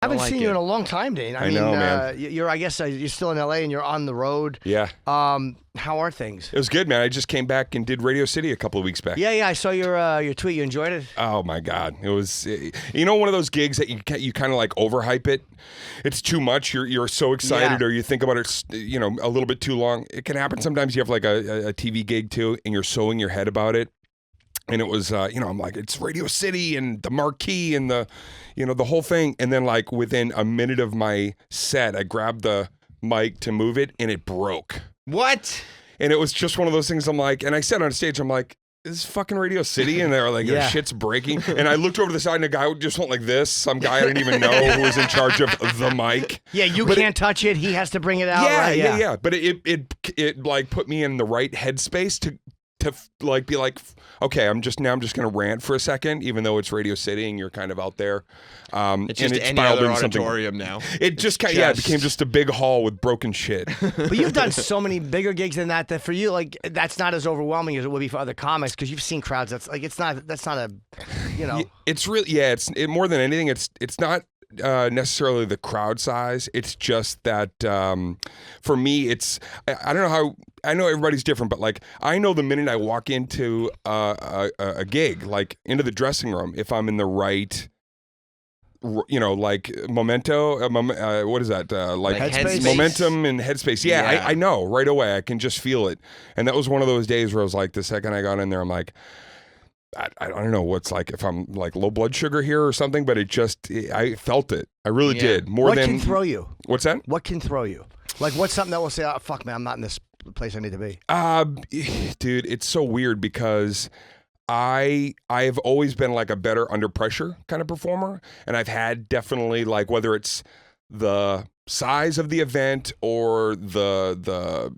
I haven't seen you in a long time, Dane. I mean, know, man. I guess you're still in LA and you're on the road. Yeah. How are things? It was good, man. I just came back and did Radio City a couple of weeks back. Yeah. I saw your tweet. You enjoyed it? Oh my God. It was, one of those gigs that you kind of like overhype it. It's too much. You're so excited, or you think about it, a little bit too long. It can happen sometimes. You have like a TV gig too, and you're so in your head about it. And it was, I'm like, it's Radio City and the marquee and the whole thing. And then like within a minute of my set, I grabbed the mic to move it and it broke. What? And it was just one of those things. I'm like, and I said on stage, I'm like, this is fucking Radio City. And they're like, shit's breaking. And I looked over to the side and a guy just went like this. Some guy I didn't even know who was in charge of the mic. Yeah, you can't touch it. He has to bring it out. Yeah. But it like put me in the right headspace to like be like, okay, I'm just gonna rant for a second, even though it's Radio City and you're kind of out there. It's just any other auditorium now. It just kind of became just a big hall with broken shit. But you've done so many bigger gigs than that for you, like that's not as overwhelming as it would be for other comics because you've seen crowds. That's not a. It's really it's more than anything. It's not. Necessarily the crowd size. It's just that for me, it's I don't know how. I know everybody's different, but like I know the minute I walk into a gig, like into the dressing room, if I'm in the right, like memento. What is that? Like headspace? Momentum and headspace. Yeah. I know right away. I can just feel it. And that was one of those days where I was like, the second I got in there, I'm like, I don't know what's like if I'm like low blood sugar here or something, but I felt it. I really did. What can throw you? What's that? What can throw you? Like what's something that will say, oh, fuck man, I'm not in this place I need to be? Dude, it's so weird because I've always been like a better under pressure kind of performer. And I've had definitely like whether it's the size of the event or the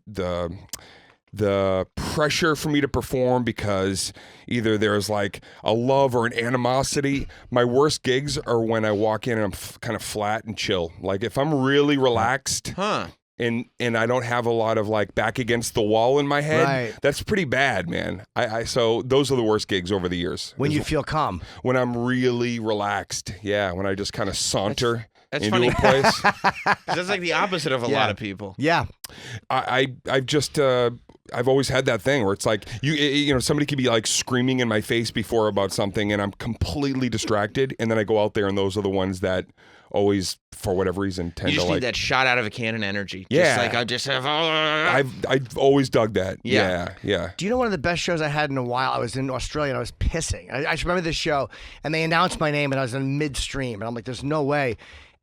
pressure for me to perform because either there's like a love or an animosity. My worst gigs are when I walk in and I'm kind of flat and chill. Like if I'm really relaxed and I don't have a lot of like back against the wall in my head, that's pretty bad, man. So those are the worst gigs over the years. When you feel calm. When I'm really relaxed. Yeah, when I just kind of saunter. That's into funny. A place. That's like the opposite of a lot of people. Yeah. I've always had that thing where it's like somebody could be like screaming in my face before about something and I'm completely distracted and then I go out there and those are the ones that always for whatever reason tend to like. You just need that shot out of a cannon energy. Yeah. Just like I just have. I've always dug that. Yeah. Do you know one of the best shows I had in a while? I was in Australia and I was pissing. I just remember this show and they announced my name and I was in midstream and I'm like, there's no way.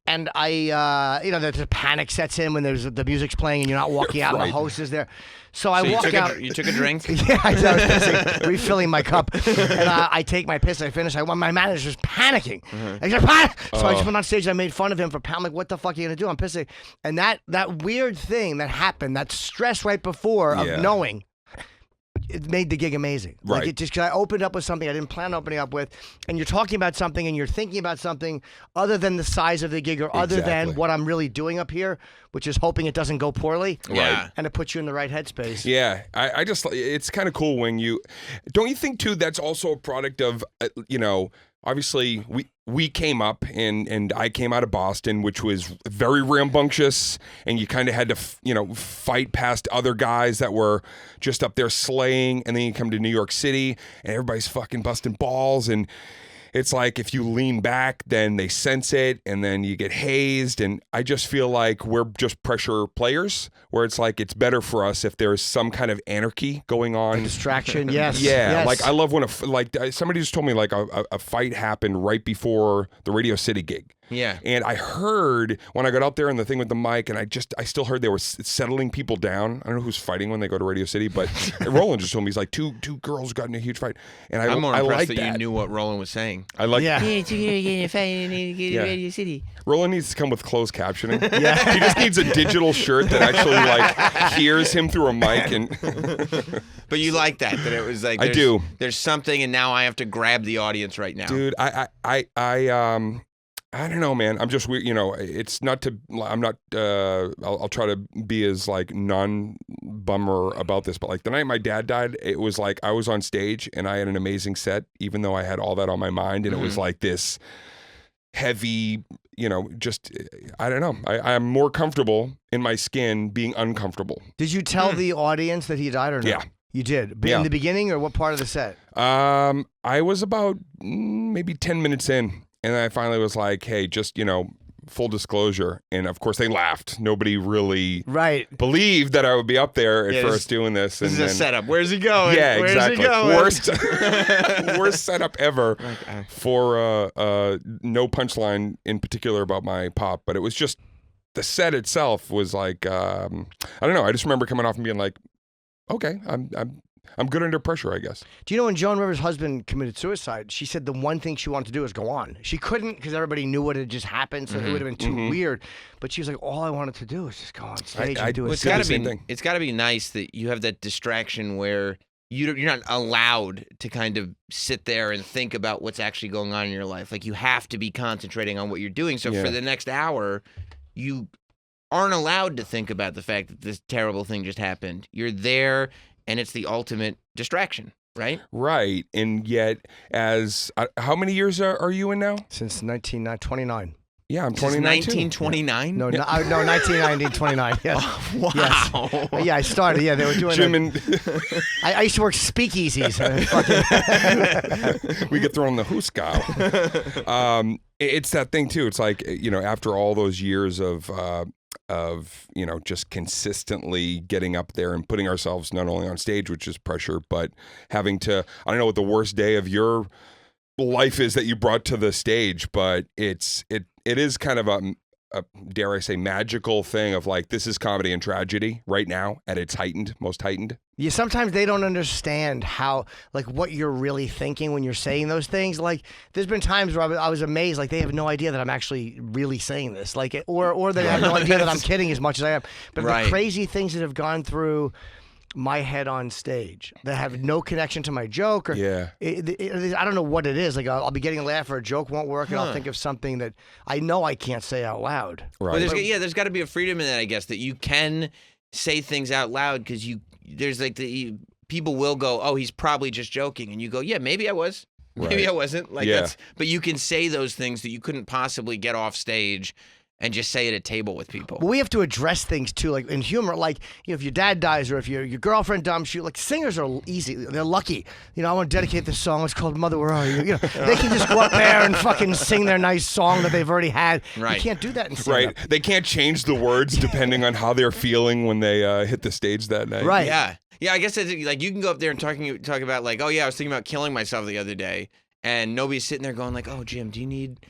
And the panic sets in when the music's playing and you're not walking out and the host is there. So I walk out. You took a drink? Yeah, I was pissing, refilling my cup. And I take my piss, I finish. My manager's panicking. He's like, panic! So I just went on stage and I made fun of him for I'm like, what the fuck are you going to do? I'm pissing. And that weird thing that happened, that stress right before of knowing, it made the gig amazing. Right. Like because I opened up with something I didn't plan on opening up with, and you're talking about something and you're thinking about something other than the size of the gig or other than what I'm really doing up here, which is hoping it doesn't go poorly. Yeah. And it puts you in the right headspace. Yeah. I just, it's kind of cool when don't you think too, that's also a product of, obviously we came up and I came out of Boston, which was very rambunctious, and you kind of had to, fight past other guys that were just up there slaying, and then you come to New York City and everybody's fucking busting balls, and it's like if you lean back, then they sense it, and then you get hazed, and I just feel like we're just pressure players, where it's like it's better for us if there's some kind of anarchy going on. A distraction, yes. Yeah, yes. like I love when somebody just told me like a fight happened right before the Radio City gig. Yeah. And I heard when I got out there and the thing with the mic, and I still heard they were settling people down. I don't know who's fighting when they go to Radio City, but Roland just told me he's like two girls got in a huge fight, and I'm more impressed like that you knew what Roland was saying. I like Radio City. Roland needs to come with closed captioning. Yeah, he just needs a digital shirt that actually like hears him through a mic. And but you like that it was like I do. There's something, and now I have to grab the audience right now, dude. I don't know, man. I'm just weird. It's not to. I'm not. I'll try to be as like non-bummer about this. But like the night my dad died, it was like I was on stage and I had an amazing set, even though I had all that on my mind, and it was like this heavy, just, I don't know. I'm more comfortable in my skin being uncomfortable. Did you tell the audience that he died or no? Yeah. You did? Yeah. In the beginning or what part of the set? I was about maybe 10 minutes in, and I finally was like, hey, just, full disclosure. And of course they laughed. Nobody really believed that I would be up there at first doing this. This and is a setup. Where's he going? Yeah, Where's exactly. he going? Worst setup ever for no punchline in particular about my pop, but it was just the set itself was like I don't know. I just remember coming off and being like, okay, I'm good under pressure, I guess. Do you know when Joan Rivers' husband committed suicide, she said the one thing she wanted to do was go on. She couldn't because everybody knew what had just happened, so it would have been too weird. But she was like, all I wanted to do was just go on stage and do a It's set. got to be nice that you have that distraction where you're not allowed to kind of sit there and think about what's actually going on in your life. Like you have to be concentrating on what you're doing. So for the next hour, you aren't allowed to think about the fact that this terrible thing just happened. You're there. And it's the ultimate distraction, right? Right. And yet, how many years are you in now? Since 1929. Yeah, I'm 29 1929? No, 1929. Yes. Oh, wow. Yes. Yeah, I started. Yeah, they were doing Jim I used to work speakeasies. We get thrown in the hooskow. It's that thing, too. It's like, after all those years of just consistently getting up there and putting ourselves not only on stage, which is pressure, but having to, I don't know what the worst day of your life is that you brought to the stage, but it is kind of a dare I say, magical thing of like, this is comedy and tragedy right now at its most heightened. Yeah, sometimes they don't understand how, like, what you're really thinking when you're saying those things. Like, there's been times where I was amazed, like, they have no idea that I'm actually really saying this. Like, or they have no idea that I'm kidding as much as I am. But the crazy things that have gone through my head on stage that have no connection to my joke, or I don't know what it is. Like, I'll be getting a laugh or a joke won't work, and I'll think of something that I know I can't say out loud. Right. Well, there's got to be a freedom in that, I guess, that you can say things out loud because there's like people will go, oh, he's probably just joking, and you go, yeah, maybe I was, maybe I wasn't. Like but you can say those things that you couldn't possibly get off stage and just say at a table with people. Well, we have to address things too, like in humor, like, if your dad dies or if your girlfriend dumps you, like, singers are easy. They're lucky. I want to dedicate this song. It's called Mother, Where Are You? They can just go up there and fucking sing their nice song that they've already had. Right. You can't do that in stand-up. Right. They can't change the words depending on how they're feeling when they hit the stage that night. Right. Yeah. Yeah, I guess it's like you can go up there and talk about like, oh yeah, I was thinking about killing myself the other day, and nobody's sitting there going like, oh, Jim, do you need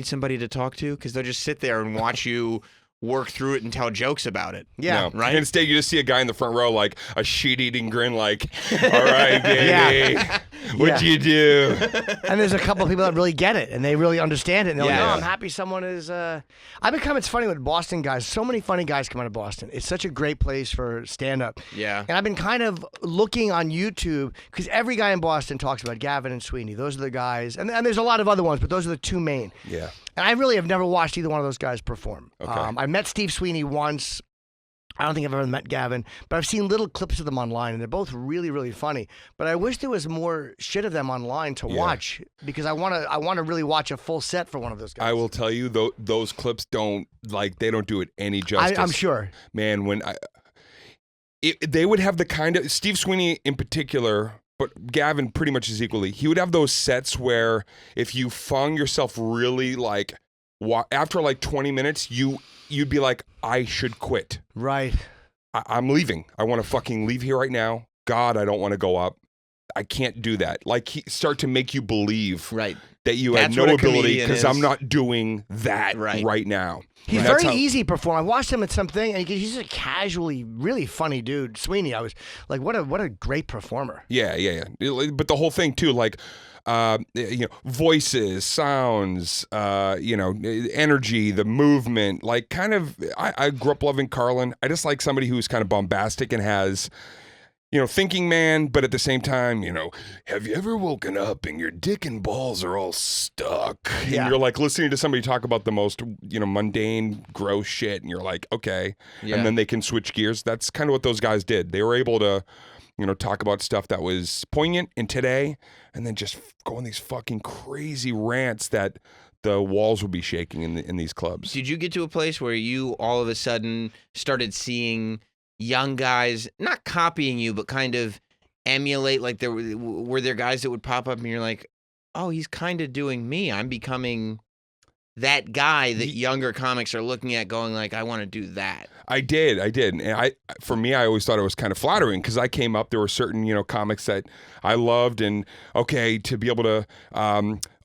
somebody to talk to? Because they'll just sit there and watch you work through it and tell jokes about it. Yeah. No. Right? Instead, you just see a guy in the front row, like a shit-eating grin, like, all right, baby, what'd you do? And there's a couple of people that really get it, and they really understand it. And they're like, oh, I'm happy someone is... it's funny with Boston guys. So many funny guys come out of Boston. It's such a great place for stand-up. Yeah. And I've been kind of looking on YouTube, because every guy in Boston talks about Gavin and Sweeney. Those are the guys. And there's a lot of other ones, but those are the two main. Yeah. And I really have never watched either one of those guys perform. Okay. I met Steve Sweeney once. I don't think I've ever met Gavin, but I've seen little clips of them online, and they're both really, really funny. But I wish there was more shit of them online to watch, because I want to really watch a full set for one of those guys. I will tell you, those clips don't do it any justice. I'm sure. Man, when they would have the kind of Steve Sweeney in particular. But Gavin pretty much is equally. He would have those sets where if you found yourself really like, after like 20 minutes, you'd be like, I should quit. Right. I'm leaving. I want to fucking leave here right now. God, I don't want to go up. I can't do that. Like, start to make you believe that you have no ability because I'm not doing that right now. He's very easy performer. I watched him at something, and he's just a casually really funny dude. Sweeney, I was like, what a great performer. Yeah. But the whole thing too, like, voices, sounds, energy, the movement, like kind of. I grew up loving Carlin. I just like somebody who's kind of bombastic and has. Thinking man, but at the same time, have you ever woken up and your dick and balls are all stuck? Yeah. And you're like listening to somebody talk about the most, mundane, gross shit, and you're like, okay. Yeah. And then they can switch gears. That's kind of what those guys did. They were able to, talk about stuff that was poignant in today, and then just go on these fucking crazy rants that the walls would be shaking in these clubs. Did you get to a place where you all of a sudden started seeing young guys not copying you, but kind of emulate? Like, were there guys that would pop up and you're like, oh, he's kind of doing me. I'm becoming that guy that younger comics are looking at going like, I want to do that. I did. And for me, I always thought it was kind of flattering because I came up, there were certain, comics that I loved, and okay, to be able to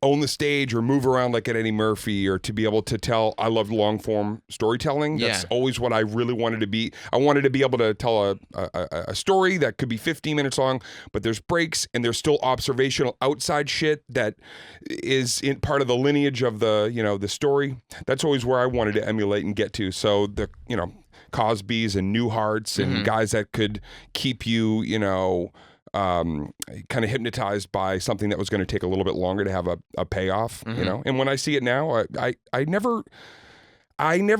own the stage or move around like at Eddie Murphy, or to be able to tell, I loved long form storytelling. That's always what I really wanted to be. I wanted to be able to tell a story that could be 15 minutes long, but there's breaks and there's still observational outside shit that is in part of the lineage of the, the story. That's always where I wanted to emulate and get to. So the, Cosbys and Newharts and guys that could keep you, kind of hypnotized by something that was going to take a little bit longer to have a payoff, And when I see it now, I never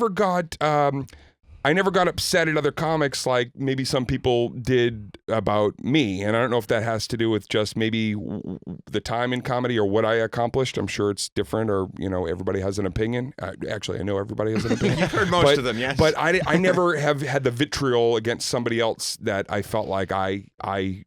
got upset at other comics like maybe some people did about me. And I don't know if that has to do with just maybe the time in comedy or what I accomplished. I'm sure it's different, or, everybody has an opinion. Actually, I know everybody has an opinion. You've heard most of them, yes. But I never have had the vitriol against somebody else that I felt like I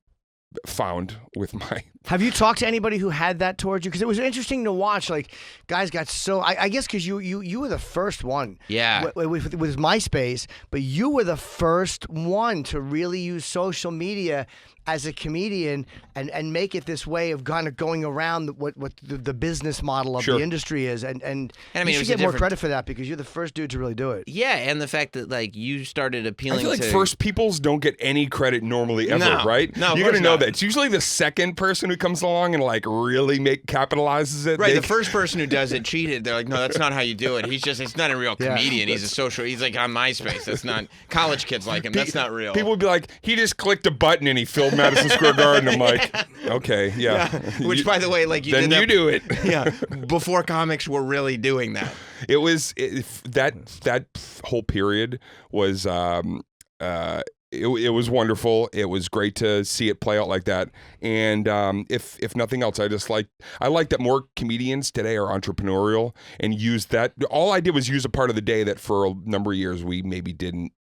found with my... Have you talked to anybody who had that towards you? Because it was interesting to watch. Like, guys got so... I guess because you were the first one. Yeah. With MySpace, but you were the first one to really use social media as a comedian and make it this way of kind of going around what the business model of the industry is. And I mean, you should get more credit for that because you're the first dude to really do it. Yeah, and the fact that, like, you started appealing to... I feel like first peoples don't get any credit normally ever, right? No, you're going to know that. It's usually the second person who comes along and, like, really capitalizes it. Right, the first person who does it cheated. They're like, no, that's not how you do it. He's not a real comedian. He's he's like on MySpace. That's not... College kids like him. That's not real. People would be like, he just clicked a button and he filled Madison Square Garden. I'm like, okay, yeah. Which, by the way, like, you then did you do it. Yeah, before comics were really doing that. It was that whole period was it was wonderful. It was great to see it play out like that. And if nothing else, I like that more comedians today are entrepreneurial and use that. All I did was use a part of the day that for a number of years we maybe didn't,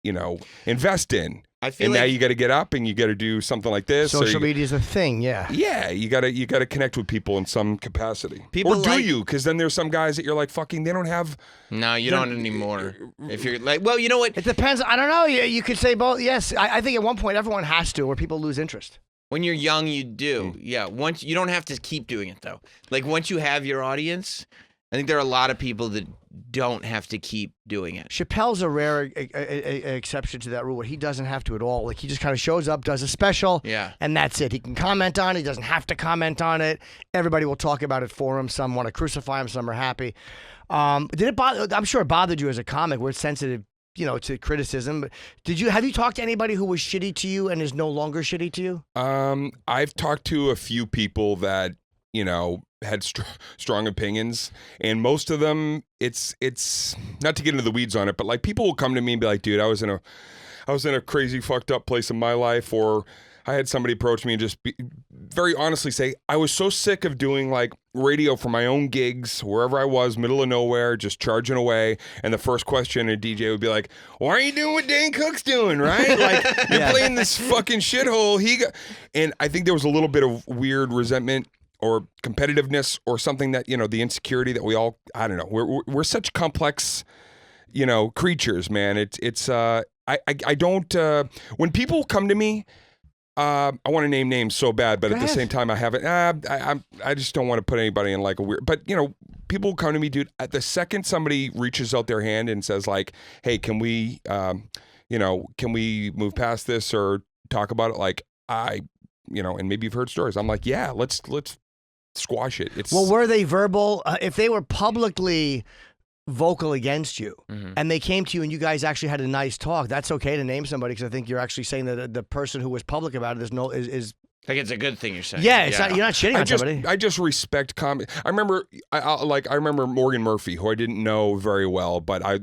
invest in. I feel and like now you got to get up and you got to do something like this. Social media is a thing, yeah. Yeah, you got to connect with people in some capacity. Or do you? Because then there's some guys that you're like, fucking, they don't have. No, you don't anymore. If you're like, well, you know what? It depends. I don't know. You could say both. Yes, I think at one point everyone has to, or people lose interest. When you're young, you do. Yeah. Once you don't have to keep doing it though. Like, once you have your audience, I think there are a lot of people that don't have to keep doing it. Chappelle's a rare exception to that rule where he doesn't have to at all. Like, he just kind of shows up, does a special, and that's it. He can comment on it. He doesn't have to comment on it. Everybody will talk about it for him. Some want to crucify him. Some are happy. Did it bother? I'm sure it bothered you as a comic. We're sensitive, to criticism. But have you talked to anybody who was shitty to you and is no longer shitty to you? I've talked to a few people that had strong opinions, and most of them, it's not to get into the weeds on it, but like, people will come to me and be like, dude, I was in a crazy fucked up place in my life, or I had somebody approach me and just very honestly say, I was so sick of doing like radio for my own gigs, wherever I was, middle of nowhere, just charging away. And the first question a DJ would be like, why are you doing what Dane Cook's doing, right? Like, you're playing this fucking shithole. And I think there was a little bit of weird resentment or competitiveness or something that, the insecurity that we all, I don't know. We're such complex, creatures, man. I don't, when people come to me, I want to name names so bad, but at the same time I haven't, I just don't want to put anybody in like a weird, but people come to me, dude, at the second somebody reaches out their hand and says like, hey, can we move past this or talk about it? Like, and maybe you've heard stories. I'm like, yeah, let's squash it. Well, were they verbal? If they were publicly vocal against you, and they came to you and you guys actually had a nice talk, that's okay to name somebody, because I think you're actually saying that the person who was public about it is like, it's a good thing you're saying. Yeah, Not, you're not shitting on somebody. I just respect comedy. I remember Morgan Murphy, who I didn't know very well, but I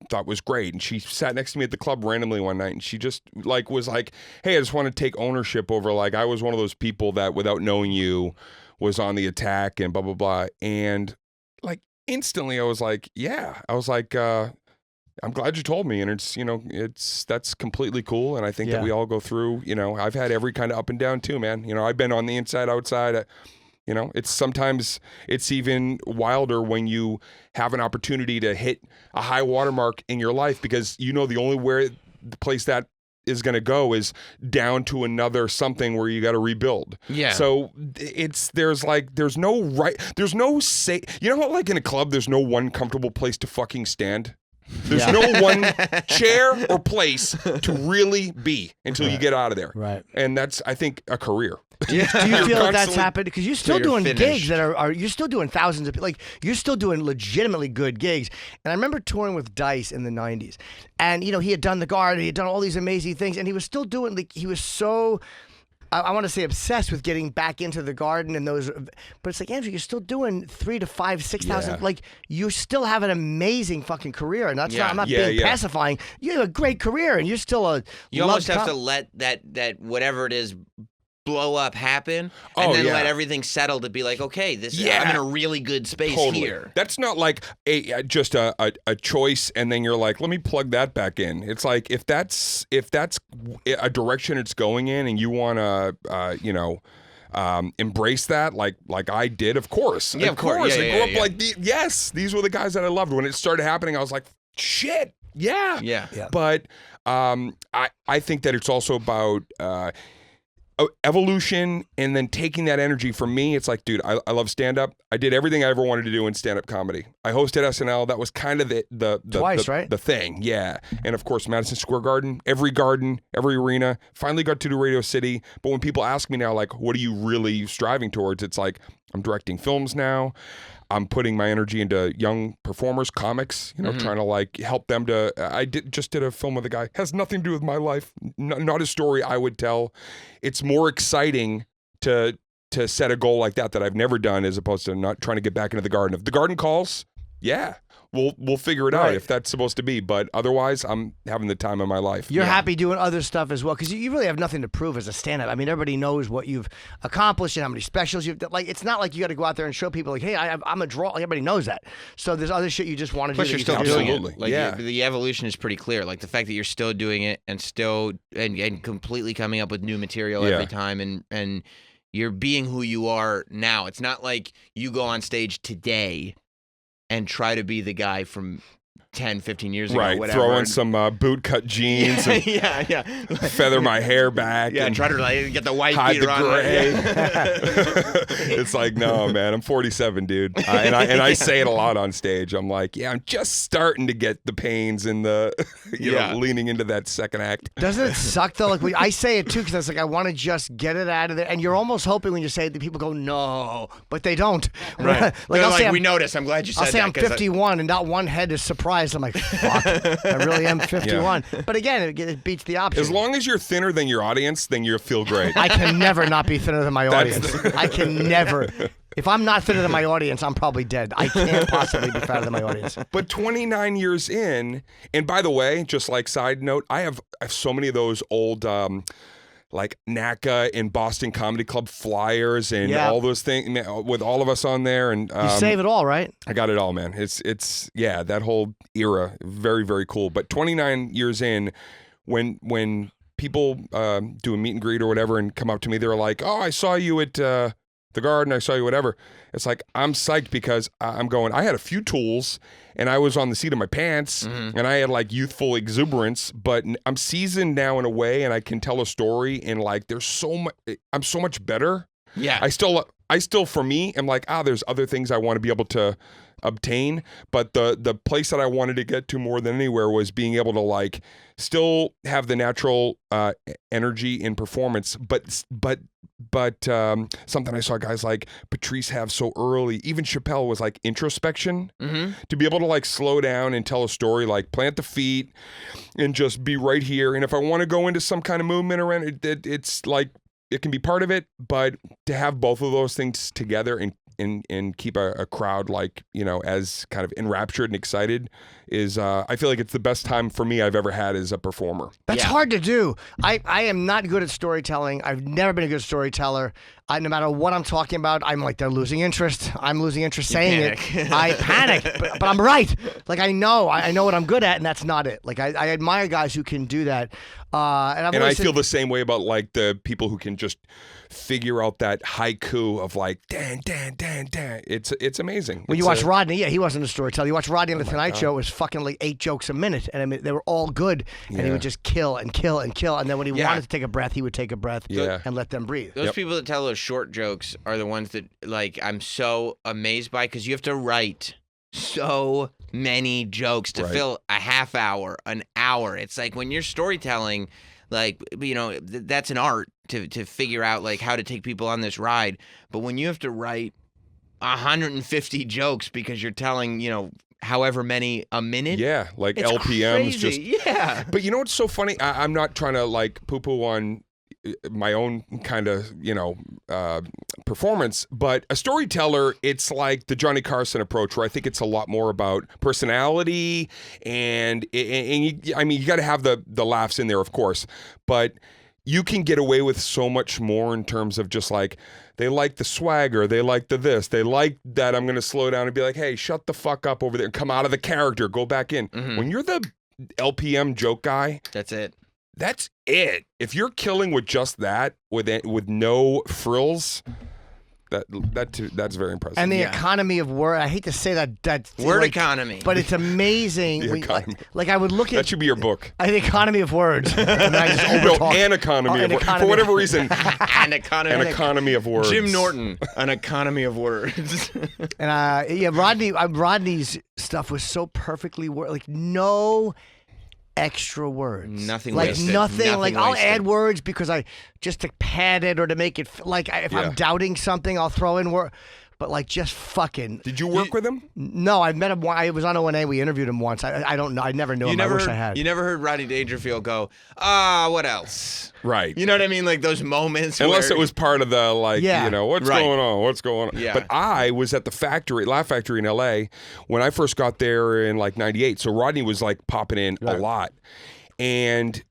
thought was great, and she sat next to me at the club randomly one night, and she just was like, hey, I just want to take ownership over, like, I was one of those people that without knowing you was on the attack and blah blah blah, and like, instantly I was like, yeah. I was like, I'm glad you told me, and that's completely cool, and I think that we all go through. I've had every kind of up and down too, man. I've been on the inside, outside. It's even wilder when you have an opportunity to hit a high watermark in your life, because the only place that is going to go is down to another something where you got to rebuild. Yeah. So there's no say. How like in a club, there's no one comfortable place to fucking stand. There's no one chair or place to really be until you get out of there. Right. And that's, I think, a career. Do you feel that that's happened? Because you're still doing gigs that are you're still doing thousands of, like, you're still doing legitimately good gigs. And I remember touring with Dice in the 90s. And, he had done The Garden, he had done all these amazing things, and he was still doing, like, he was so, I want to say obsessed with getting back into The Garden and those, but it's like, Andrew, you're still doing 3,000 to 5,000, 6,000. Like, you still have an amazing fucking career, and that's I'm not being pacifying. You have a great career, and you're still you almost have to let that whatever it is blow up happen, and then let everything settle to be like, okay, I'm in a really good space here. That's not like just a choice, and then you're like, let me plug that back in. It's like, if that's a direction it's going in, and you want to embrace that, like I did, of course. Yeah, of course. I grew up like these were the guys that I loved. When it started happening, I was like, shit, yeah. But I think that it's also about evolution, and then taking that energy. For me, it's like, dude, I love stand-up. I did everything I ever wanted to do in stand-up comedy. I hosted SNL. That was kind of the thing. Yeah. And of course, Madison Square Garden, every arena. Finally got to do Radio City. But when people ask me now, like, what are you really striving towards? It's like, I'm directing films now. I'm putting my energy into young performers, comics, trying to like help them to. I just did a film with a guy, has nothing to do with my life, not a story I would tell. It's more exciting to set a goal like that I've never done, as opposed to not trying to get back into The Garden. If The Garden calls, we'll figure it out if that's supposed to be. But otherwise, I'm having the time of my life. You're happy doing other stuff as well, because you really have nothing to prove as a stand-up. I mean, everybody knows what you've accomplished and how many specials you've done. Like, it's not like you got to go out there and show people, like, hey, I'm a draw. Like, everybody knows that. So there's other shit you just want to do. Plus, you're still doing it. Like, yeah. The evolution is pretty clear. Like, the fact that you're still doing it and still and completely coming up with new material every time, and you're being who you are now. It's not like you go on stage today and try to be the guy from 10, 15 years ago, whatever. Throw in some boot-cut jeans and feather my hair back. Yeah, and try to get the white hide beater the on. gray. It's like, no, man, I'm 47, dude. And I say it a lot on stage. I'm like, I'm just starting to get the pains and the, leaning into that second act. Doesn't it suck, though? Like, I say it, too, because it's like, I want to just get it out of there. And you're almost hoping when you say it that people go, no, but they don't. Right. Like, we noticed. I'm glad you said that. I'll say I'm 51 and not one head is surprised. I'm like, fuck, I really am 51. But again, it beats the option. As long as you're thinner than your audience, then you'll feel great. I can never not be thinner than my audience. I can never. If I'm not thinner than my audience, I'm probably dead. I can't possibly be fatter than my audience. But 29 years in, and by the way, just like side note, I have so many of those old like NACA and Boston Comedy Club flyers and all those things with all of us on there. And you save it all, right? I got it all, man. It's that whole era, very, very cool. But 29 years in, when people do a meet and greet or whatever and come up to me, they're like, oh, I saw you at The Garden, I saw you whatever. It's like, I'm psyched because I'm going, I had a few tools and I was on the seat of my pants and I had like youthful exuberance, but I'm seasoned now in a way and I can tell a story and like there's so much, I'm so much better. Yeah. I still for me am like, there's other things I want to be able to obtain, but the place that I wanted to get to more than anywhere was being able to like still have the natural energy in performance, but something I saw guys like Patrice have so early, even Chappelle, was like introspection, to be able to like slow down and tell a story, like plant the feet and just be right here. And if I want to go into some kind of movement around it, it's like, it can be part of it, but to have both of those things together and and keep a crowd like, as kind of enraptured and excited is, I feel like it's the best time for me I've ever had as a performer. That's hard to do. I am not good at storytelling. I've never been a good storyteller. No matter what I'm talking about, I'm like, they're losing interest. I'm losing interest saying it. I panic, but I'm right. Like, I know what I'm good at, and that's not it. Like, I admire guys who can do that. And I feel the same way about like the people who can just figure out that haiku of like Dan. It's amazing. When you watch Rodney, he wasn't a storyteller. You watch Rodney on the Tonight Show, it was fucking like 8 jokes a minute, and I mean they were all good, and he would just kill and kill and kill, and then when he wanted to take a breath, he would take a breath and let them breathe. Those people that tell those short jokes are the ones that like I'm so amazed by, because you have to write so many jokes to fill a half hour, an hour. It's like when you're storytelling, like, that's an art to figure out like how to take people on this ride. But when you have to write 150 jokes because you're telling, however many a minute. Yeah, like it's LPMs. crazy. But you know what's so funny? I'm not trying to like poo-poo on my own kind of, performance, but a storyteller, it's like the Johnny Carson approach, where I think it's a lot more about personality and you got to have the laughs in there, of course, but you can get away with so much more in terms of just like, they like the swagger, they like the this, they like that I'm going to slow down and be like, hey, shut the fuck up over there, come out of the character, go back in. Mm-hmm. When you're the LPM joke guy, that's it. That's it. If you're killing with just that, with no frills, that's very impressive. And the economy of word. I hate to say that word economy, but it's amazing. Like I would look at that should be your book. The economy of words. And I just an economy of words. For whatever reason, an economy of words. Jim Norton, an economy of words. And Rodney's stuff was so perfectly like no extra words, nothing like wasted. nothing like I'll wasted. add words because I just to pad it or to make it like if I'm doubting something I'll throw in word, but like just fucking. Did you work with him? No, I met him. I was on O&A. We interviewed him once. I don't know. I never knew him. I wish I had. You never heard Rodney Dangerfield go, what else? Right. You know what I mean? Like those moments. Unless it was part of the what's going on? What's going on? Yeah. But I was at the Laugh Factory in LA when I first got there in like '98. So Rodney was like popping in a lot, and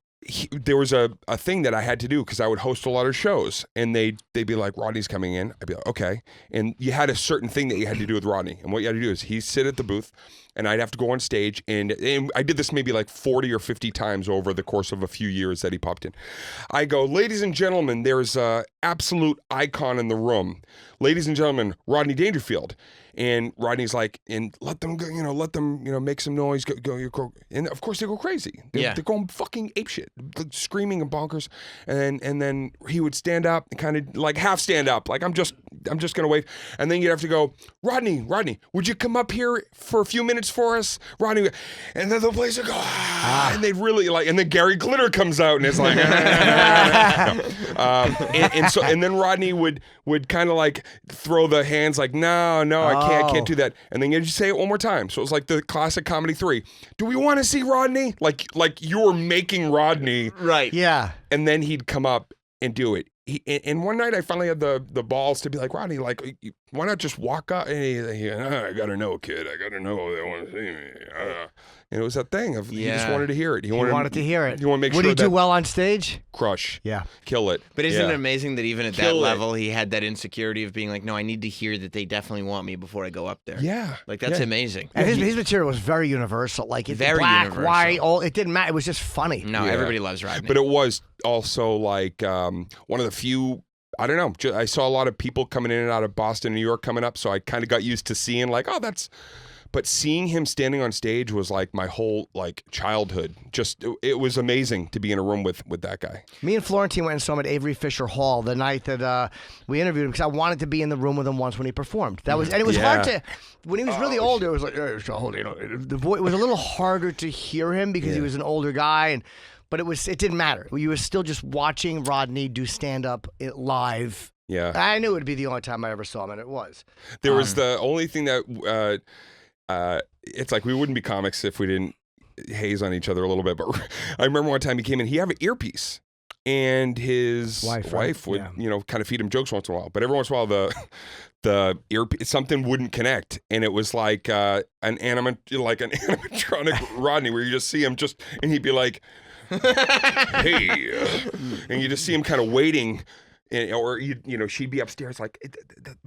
there was a thing that I had to do because I would host a lot of shows, and they'd be like, Rodney's coming in. I'd be like, okay. And you had a certain thing that you had to do with Rodney, and what you had to do is he'd sit at the booth, and I'd have to go on stage, and I did this maybe like 40 or 50 times over the course of a few years that he popped in. I go, ladies and gentlemen, there's an absolute icon in the room. Ladies and gentlemen, Rodney Dangerfield. And Rodney's like, and let them go, make some noise, go. And of course they go crazy. They're going fucking apeshit, like screaming and bonkers. And then he would stand up and kind of like half stand up, like I'm just gonna wave. And then you'd have to go, Rodney, would you come up here for a few minutes for us, Rodney? And then the place would go, and they'd really like, and then Gary Glitter comes out and it's like, and then Rodney would kind of like throw the hands like, no, I can't do that. And then you just say it one more time. So it was like the classic comedy 3. Do we want to see Rodney? Like you're making Rodney. Right. Yeah. And then he'd come up and do it. And one night I finally had the balls to be like, Rodney, like, why not just walk up? And he I got to know, kid. I got to know they want to see me. And it was that thing of he just wanted to hear it. He wanted to hear it. You want to make Would sure he do well on stage? Crush. Yeah. Kill it. But isn't it amazing that even at that level, he had that insecurity of being like, no, I need to hear that they definitely want me before I go up there. Yeah. Like, that's amazing. And his material was very universal. Like, it's very black, universal. white, all. It didn't matter. It was just funny. No, everybody loves Rodney. But it was also like one of the few, I don't know, I saw a lot of people coming in and out of Boston, New York coming up, so I kind of got used to seeing like, but seeing him standing on stage was like my whole like childhood. Just it was amazing to be in a room with that guy. Me and Florentine went and saw him at Avery Fisher Hall the night that we interviewed him because I wanted to be in the room with him once when he performed. That was and it was hard to when he was really old. It was like the voice it was a little harder to hear him because he was an older guy but it didn't matter. You were still just watching Rodney do stand up live. Yeah, I knew it would be the only time I ever saw him, and it was. There was the only thing that. It's like we wouldn't be comics if we didn't haze on each other a little bit. But I remember one time he came in, he had an earpiece. and his Wife, wife right? would, Yeah. kind of feed him jokes once in a while. But every once in a while, the something wouldn't connect, and it was like an animatronic Rodney, where you just see him and he'd be like, "Hey," and you just see him kind of waiting. Or she'd be upstairs like,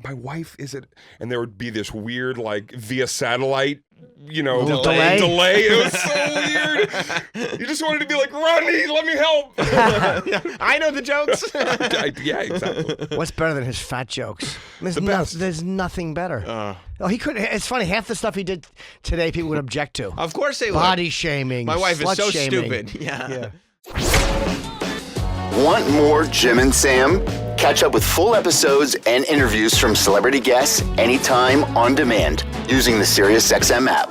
my wife is it, and there would be this weird like via satellite, delay. It was so weird. You just wanted to be like, Rodney, let me help. I know the jokes. Yeah, exactly. What's better than his fat jokes? There's, The best. there's nothing better. He could. It's funny. Half the stuff he did today, people would object to. Of course they would. Body shaming. My wife is slut so shaming. stupid. Yeah. Want more Jim and Sam? Catch up with full episodes and interviews from celebrity guests anytime on demand using the SiriusXM app.